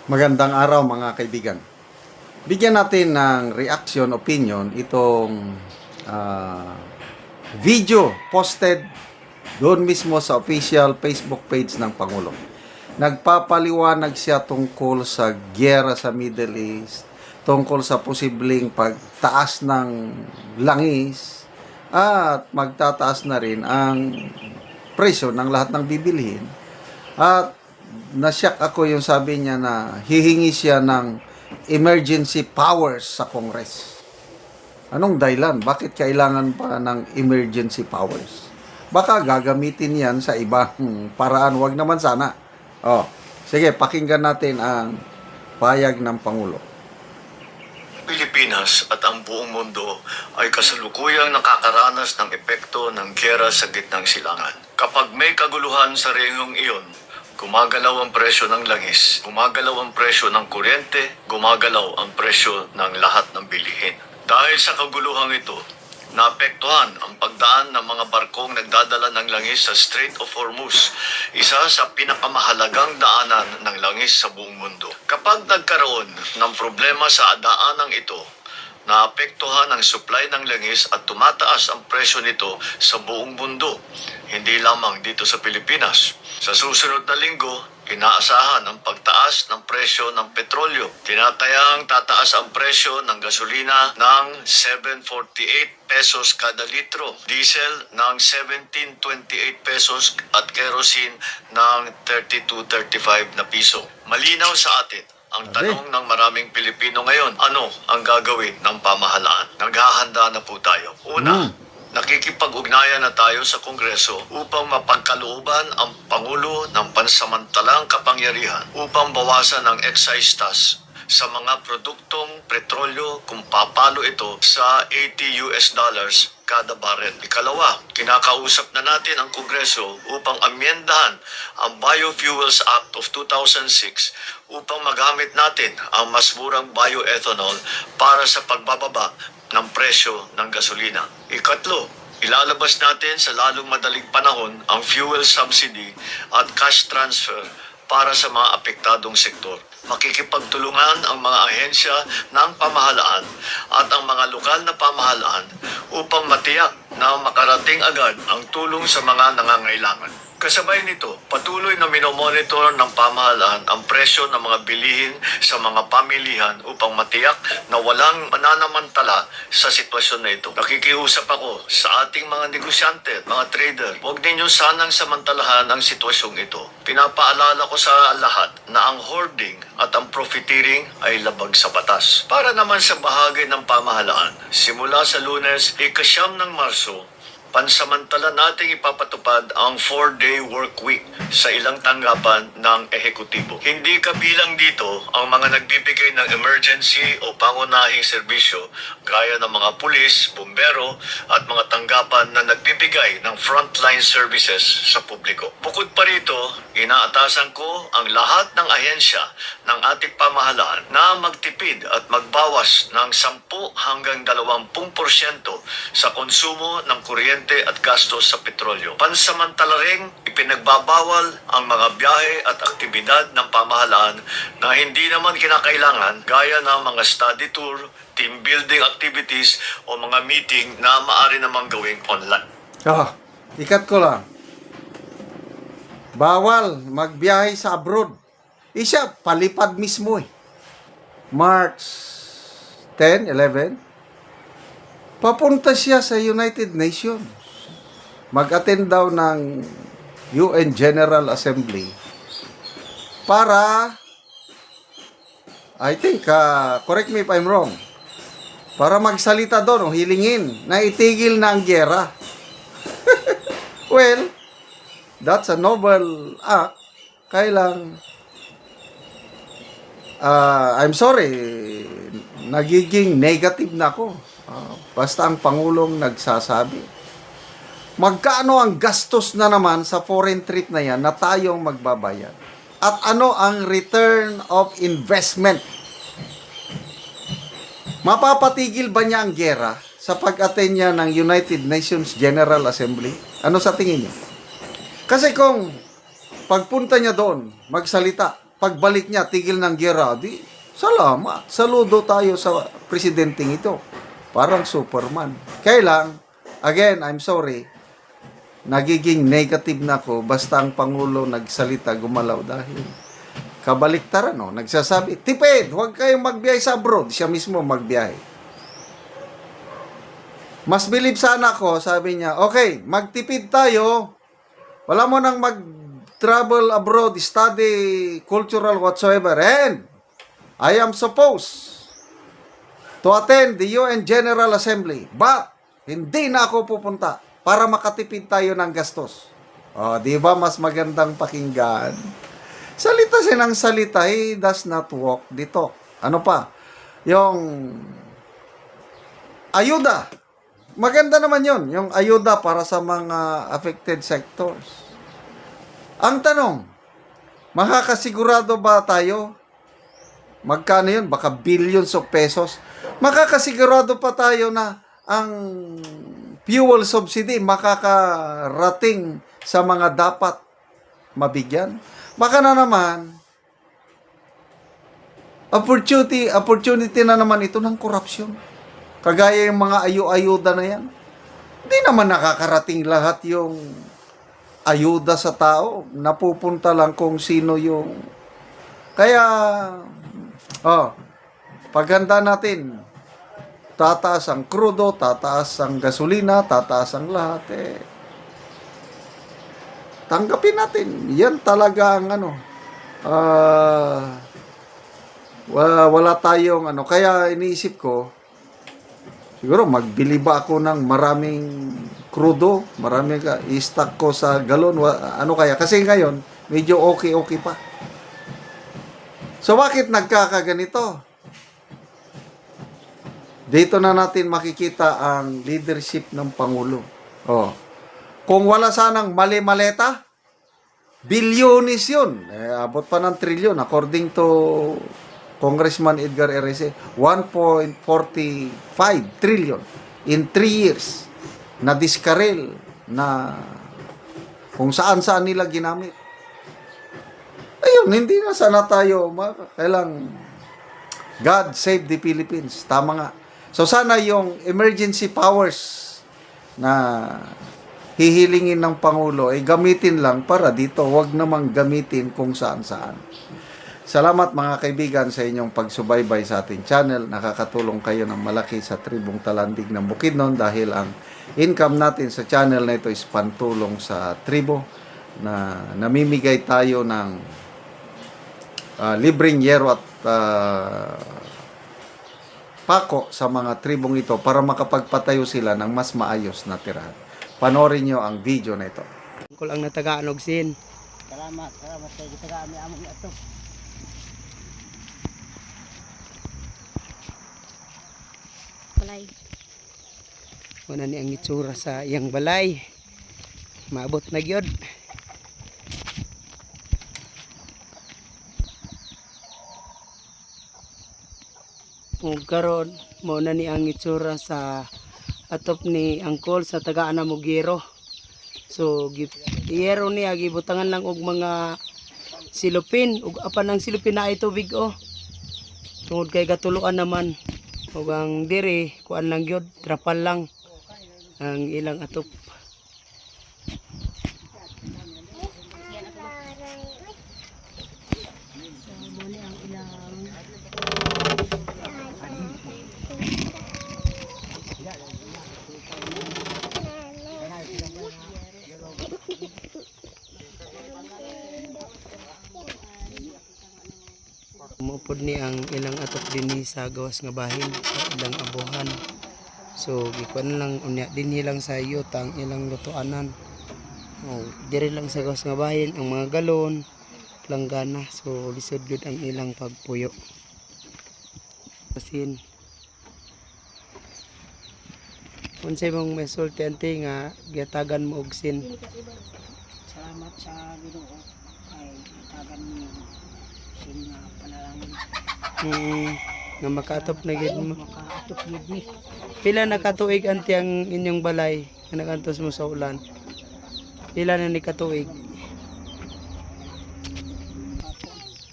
Magandang araw mga kaibigan. Bigyan natin ng reaction, opinion itong ah, video posted doon mismo sa official Facebook page ng Pangulo. Nagpapaliwanag siya tungkol sa gyera sa Middle East, tungkol sa posibleng pagtaas ng langis at magtataas na rin ang presyo ng lahat ng bibilhin. At nasyak ako yung sabi niya na hihingi siya ng emergency powers sa Congress. Anong dahilan? Bakit kailangan pa ng emergency powers? Baka gagamitin yan sa ibang paraan. Wag naman sana. Oh, sige, pakinggan natin ang payag ng Pangulo. Pilipinas at ang buong mundo ay kasalukuyang nakakaranas ng epekto ng giyera sa gitnang silangan. Kapag may kaguluhan sa rehiyong iyon, gumagalaw ang presyo ng langis, gumagalaw ang presyo ng kuryente, gumagalaw ang presyo ng lahat ng bilihin. Dahil sa kaguluhang ito, naapektuhan ang pagdaan ng mga barkong nagdadala ng langis sa Strait of Hormuz, isa sa pinakamahalagang daanan ng langis sa buong mundo. Kapag nagkaroon ng problema sa daanang ito, naapektuhan ang supply ng langis at tumataas ang presyo nito sa buong mundo, hindi lamang dito sa Pilipinas. Sa susunod na linggo, inaasahan ang pagtaas ng presyo ng petrolyo. Tinatayang tataas ang presyo ng gasolina ng 7.48 pesos kada litro, diesel ng 17.28 pesos at kerosene ng 32.35 na piso. Malinaw sa atin ang tanong ng maraming Pilipino ngayon, ano ang gagawin ng pamahalaan? Naghahanda na po tayo. Una, nakikipag-ugnayan na tayo sa Kongreso upang mapagkalooban ang Pangulo ng pansamantalang kapangyarihan upang bawasan ang excise tax sa mga produktong petrolyo kung papalo ito sa $80 kada barrel. Ikalawa, kinakausap na natin ang Kongreso upang amyendahan ang Biofuels Act of 2006 upang magamit natin ang mas murang bioethanol para sa pagbababa ng presyo ng gasolina. Ikatlo, ilalabas natin sa lalong madaling panahon ang fuel subsidy at cash transfer para sa mga apektadong sektor. Makikipagtulungan ang mga ahensya ng pamahalaan at ang mga lokal na pamahalaan upang matiyak na makarating agad ang tulong sa mga nangangailangan. Kasabay nito, patuloy na minomonitor ng pamahalaan ang presyo ng mga bilihin sa mga pamilihan upang matiyak na walang mananamantala sa sitwasyon na ito. Nakikiusap ako sa ating mga negosyante, mga trader, huwag ninyo sanang samantalahan ang sitwasyong ito. Pinapaalala ko sa lahat na ang hoarding at ang profiteering ay labag sa batas. Para naman sa bahagi ng pamahalaan, simula sa Lunes, 9 ng Marso, pansamantala nating ipapatupad ang 4-day work week sa ilang tanggapan ng ehekutibo. Hindi kabilang dito ang mga nagbibigay ng emergency o pangunahing serbisyo gaya ng mga pulis, bumbero at mga tanggapan na nagbibigay ng frontline services sa publiko. Bukod pa rito, inaatasan ko ang lahat ng ahensya ng ating pamahalaan na magtipid at magbawas ng 10 hanggang 20% sa konsumo ng kuryente at gastos sa petrolyo. Pansamantala ring ipinagbabawal ang mga biyahe at aktibidad ng pamahalaan na hindi naman kinakailangan gaya ng mga study tour, team building activities o mga meeting na maaari namang gawing online. Ikat ko lang. Bawal magbiyahe sa abroad. Isa, palipad mismo eh. March 10, 11, papunta siya sa United Nations. Mag-attend daw ng UN General Assembly para, I think, correct me if I'm wrong, para magsalita doon o hilingin na itigil na ang gyera. Well, that's a noble act. Kailang, I'm sorry, nagiging negative na ako. Basta ang Pangulong nagsasabi. Magkano ang gastos na naman sa foreign trip na yan na tayong magbabayad? At ano ang return of investment? Mapapatigil ba niya ang giyera sa pag-attend niya ng United Nations General Assembly? Ano sa tingin niyo? Kasi kung pagpunta niya doon, magsalita, pagbalik niya, tigil ng gera, di, salamat. Saludo tayo sa presidenteng ito. Parang Superman. Kaya lang, again, I'm sorry, nagiging negative na ako basta ang Pangulo nagsalita, gumalaw dahil kabaliktaran, no? Nagsasabi, tipid, huwag kayong magbiyahe sa abroad. Siya mismo magbiyahe. Mas believe sana ako, sabi niya, okay, magtipid tayo. Wala mo nang mag-travel abroad, study, cultural, whatsoever. And I am supposed to attend the UN General Assembly. But, hindi na ako pupunta para makatipid tayo ng gastos. O, di ba mas magandang pakinggan? Salita siya ng salita, he does not walk the talk. Ano pa? Yung ayuda. Maganda naman yon, yung ayuda para sa mga affected sectors. Ang tanong, makakasigurado ba tayo? Magkano yun? Baka billions of pesos. Makakasigurado pa tayo na ang fuel subsidy makakarating sa mga dapat mabigyan? Baka na naman, opportunity na naman ito ng korupsyon. Kagaya yung mga ayuda na yan. Hindi naman nakakarating lahat yung ayuda sa tao. Napupunta lang kung sino yung... Kaya, paghanda natin, tataas ang krudo, tataas ang gasolina, tataas ang lahat, tanggapin natin. Yan talaga ang wala tayong Kaya iniisip ko, siguro magbili ba ako ng maraming krudo, maraming i-stock ko sa galon, kaya? Kasi ngayon, medyo okay pa. So bakit nagkakaganito? Dito na natin makikita ang leadership ng Pangulo. Kung wala sanang mali-maleta, bilyonis yun. Abot pa ng trilyon. According to Congressman Edgar R.S. 1.45 trillion in 3 years na diskarel na kung saan-saan nila ginamit. Ayun, hindi na sana tayo kailang God save the Philippines. Tama nga. So sana yung emergency powers na hihilingin ng Pangulo ay gamitin lang para dito, wag namang gamitin kung saan-saan. Salamat mga kaibigan sa inyong pagsubaybay sa ating channel. Nakakatulong kayo ng malaki sa Tribong Talandig ng Bukidnon dahil ang income natin sa channel na ito is pantulong sa tribo na namimigay tayo ng libreng yero at pako sa mga tribong ito para makapagpatayo sila ng mas maayos na tirahan. Panoorin nyo ang video na ito. Ko lang natagaan og sin. Salamat kay gitagaan mi among ato. Balay. Wala ni ang itsura sa iyang balay. Maabot na gyud. Ug karon mo na ni ang itsura sa atop ni angkol sa tagaan na Mugiro. So giyero niya gibutangan lang og mga silupin ug apan ang silupin na ay tubig tungod kay katuluan naman ug ang diri kuan lang gyud trapal lang ang ilang atop. Mupod ni ang ilang atop dinhi sa gawas nga bahin sa ilang abuhan. So gikuan lang unya dinhi lang sa yuta ang ilang lutuanan. Diri lang sa gawas nga bahin ang mga galon, planggana. So lisod gud ang ilang pagpuyo. Pasin. Unsay mong mesulti ante nga giyatagan mo og sin? Salamat sa Ginoo kay gitagan mi sin nga panalangin. Nga makaatop na gid mo. Makaatop gid mi. Pila na katuig ante ang inyong balay nga nagantos mo sa ulan? Pila na ni katuig?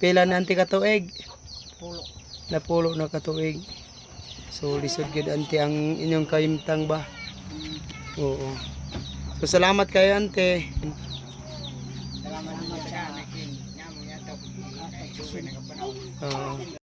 Pila na anti katuig? Pulo. Napulo na katuig. So lisod gid anti ang inyong kahimtang ba? Oo. So salamat kayo ante. Salamat sa Oo.